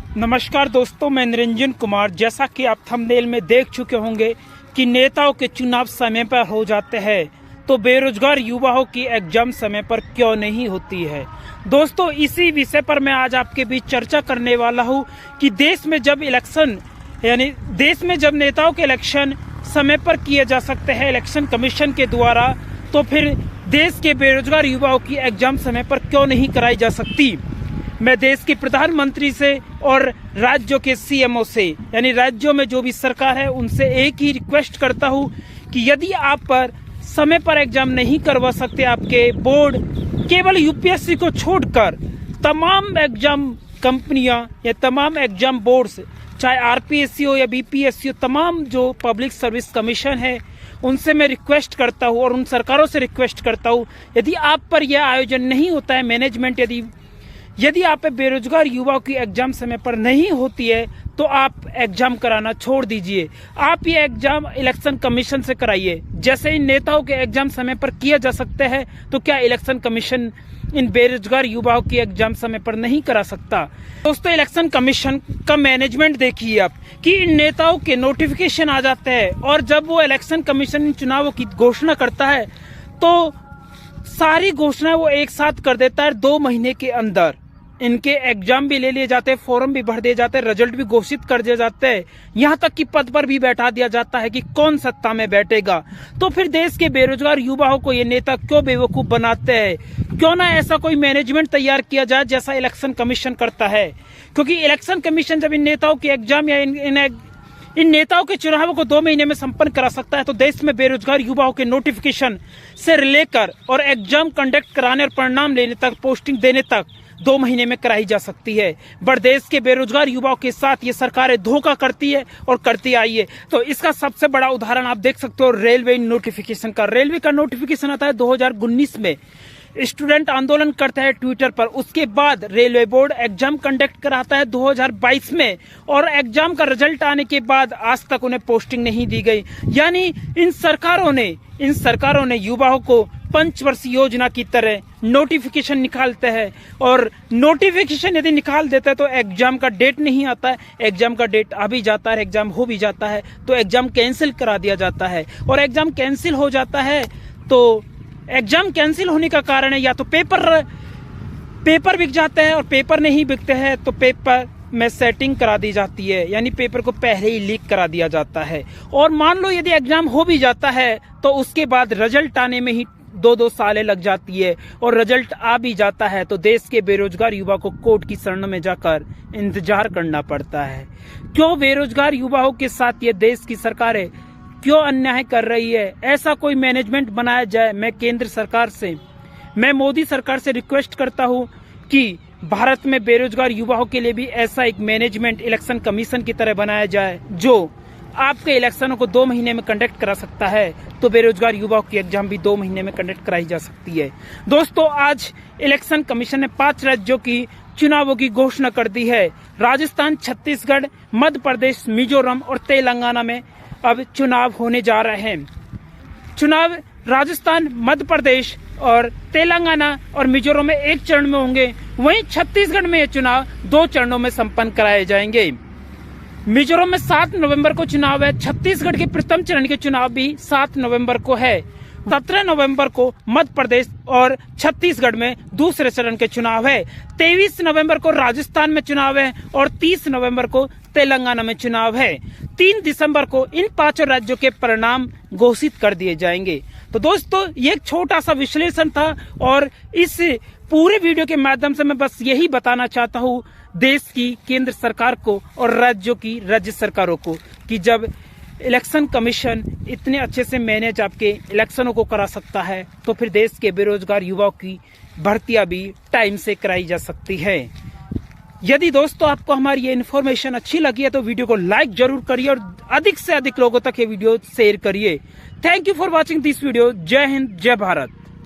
नमस्कार दोस्तों, मैं निरंजन कुमार। जैसा कि आप थंबनेल में देख चुके होंगे कि नेताओं के चुनाव समय पर हो जाते हैं तो बेरोजगार युवाओं की एग्जाम समय पर क्यों नहीं होती है। दोस्तों, इसी विषय पर मैं आज आपके बीच चर्चा करने वाला हूं कि देश में जब नेताओं के इलेक्शन समय पर किए जा सकते हैं इलेक्शन कमीशन के द्वारा, तो फिर देश के बेरोजगार युवाओं की एग्जाम समय पर क्यों नहीं कराई जा सकती। मैं देश के प्रधानमंत्री से और राज्यों के सीएमओ से, यानी राज्यों में जो भी सरकार है, उनसे एक ही रिक्वेस्ट करता हूं कि यदि आप पर समय पर एग्जाम नहीं करवा सकते आपके बोर्ड, केवल यूपीएससी को छोड़कर तमाम एग्जाम कंपनियां या तमाम एग्जाम बोर्ड्स, चाहे आरपीएससी हो या बीपीएससी हो, तमाम जो पब्लिक सर्विस कमीशन है, उनसे मैं रिक्वेस्ट करता हूं और उन सरकारों से रिक्वेस्ट करता हूं, यदि आप पर यह आयोजन नहीं होता है, मैनेजमेंट यदि आप बेरोजगार युवाओं की एग्जाम समय पर नहीं होती है, तो आप एग्जाम कराना छोड़ दीजिए। आप ये एग्जाम इलेक्शन कमीशन से कराइए। जैसे इन नेताओं के एग्जाम समय पर किया जा सकते हैं, तो क्या इलेक्शन कमीशन इन बेरोजगार युवाओं की एग्जाम समय पर नहीं करा सकता। दोस्तों, इलेक्शन कमीशन का मैनेजमेंट देखिए आप कि इन नेताओं के नोटिफिकेशन आ जाते हैं और जब वो इलेक्शन कमीशन इन चुनावों की घोषणा करता है तो सारी घोषणाएं वो एक साथ कर देता है। 2 महीने के अंदर इनके एग्जाम भी ले लिए जाते हैं, फॉर्म भी भर दिए जाते हैं, रिजल्ट भी घोषित कर दिए जाते हैं, यहाँ तक कि पद पर भी बैठा दिया जाता है कि कौन सत्ता में बैठेगा। तो फिर देश के बेरोजगार युवाओं को ये नेता क्यों बेवकूफ बनाते हैं। क्यों ना ऐसा कोई मैनेजमेंट तैयार किया जाए जैसा इलेक्शन कमीशन करता है, क्योंकि इलेक्शन कमीशन जब इन नेताओं के एग्जाम या इन नेताओं के चुनावों को 2 महीने में संपन्न करा सकता है, तो देश में बेरोजगार युवाओं के नोटिफिकेशन से लेकर और एग्जाम कंडक्ट कराने और परिणाम लेने तक, पोस्टिंग देने तक 2 महीने में कराई जा सकती है। बट देश के बेरोजगार युवाओं के साथ ये सरकारें धोखा करती है और करती आई है। तो इसका सबसे बड़ा उदाहरण आप देख सकते हो रेलवे नोटिफिकेशन का। रेलवे का नोटिफिकेशन आता है 2019 में, स्टूडेंट आंदोलन करते हैं ट्विटर पर। उसके बाद रेलवे बोर्ड एग्जाम कंडक्ट कराता है 2022 में, और एग्जाम का रिजल्ट आने के बाद आज तक उन्हें पोस्टिंग नहीं दी गई। यानी इन सरकारों ने युवाओं को पंचवर्षीय योजना की तरह नोटिफिकेशन निकालते हैं, और नोटिफिकेशन यदि निकाल देते हैं तो एग्जाम का डेट नहीं आता है। एग्जाम का डेट आ भी जाता है, एग्जाम हो भी जाता है, तो एग्जाम कैंसिल करा दिया जाता है। और एग्जाम कैंसिल हो जाता है तो एग्जाम कैंसिल होने का कारण है या तो पेपर बिक जाते हैं, और पेपर नहीं बिकते हैं तो पेपर में सेटिंग करा दी जाती है, यानी पेपर को पहले ही लीक करा दिया जाता है। और मान लो यदि एग्जाम हो भी जाता है तो उसके बाद रिजल्ट आने में ही 2-2 सालें लग जाती है, और रिजल्ट आ भी जाता है तो देश के बेरोजगार युवा को कोर्ट की शरण में जाकर इंतजार करना पड़ता है। क्यों बेरोजगार युवाओं के साथ ये देश की सरकारें क्यों अन्याय कर रही है। ऐसा कोई मैनेजमेंट बनाया जाए। मैं मोदी सरकार से रिक्वेस्ट करता हूं कि भारत में बेरोजगार युवाओं के लिए भी ऐसा एक मैनेजमेंट इलेक्शन कमीशन की तरह बनाया जाए जो आपके इलेक्शनों को 2 महीने में कंडक्ट करा सकता है, तो बेरोजगार युवाओं की एग्जाम भी 2 महीने में कंडक्ट कराई जा सकती है। दोस्तों, आज इलेक्शन कमीशन ने 5 राज्यों की चुनावों की घोषणा कर दी है। राजस्थान, छत्तीसगढ़, मध्य प्रदेश, मिजोरम और तेलंगाना में अब चुनाव होने जा रहे हैं। चुनाव राजस्थान, मध्य प्रदेश और तेलंगाना और मिजोरम में 1 चरण में होंगे। वहीं छत्तीसगढ़ में ये चुनाव 2 चरणों में संपन्न कराए जाएंगे। मिजोरम में 7 नवंबर को चुनाव है। छत्तीसगढ़ के प्रथम चरण के चुनाव भी 7 नवंबर को है। 17 नवंबर को मध्य प्रदेश और छत्तीसगढ़ में दूसरे चरण के चुनाव है। 23 नवंबर को राजस्थान में चुनाव है और 30 नवंबर को तेलंगाना में चुनाव है। 3 दिसंबर को इन 5 राज्यों के परिणाम घोषित कर दिए जाएंगे। तो दोस्तों, ये एक छोटा सा विश्लेषण था, और इस पूरे वीडियो के माध्यम से मैं बस यही बताना चाहता हूँ देश की केंद्र सरकार को और राज्यों की राज्य सरकारों को कि जब इलेक्शन कमीशन इतने अच्छे से मैनेज आपके इलेक्शनों को करा सकता है, तो फिर देश के बेरोजगार युवाओं की भर्तियां भी टाइम से कराई जा सकती है। यदि दोस्तों आपको हमारी ये इन्फॉर्मेशन अच्छी लगी है तो वीडियो को लाइक जरूर करिए और अधिक से अधिक लोगों तक ये वीडियो शेयर करिए। Thank you for watching this video. जय हिंद, जय भारत।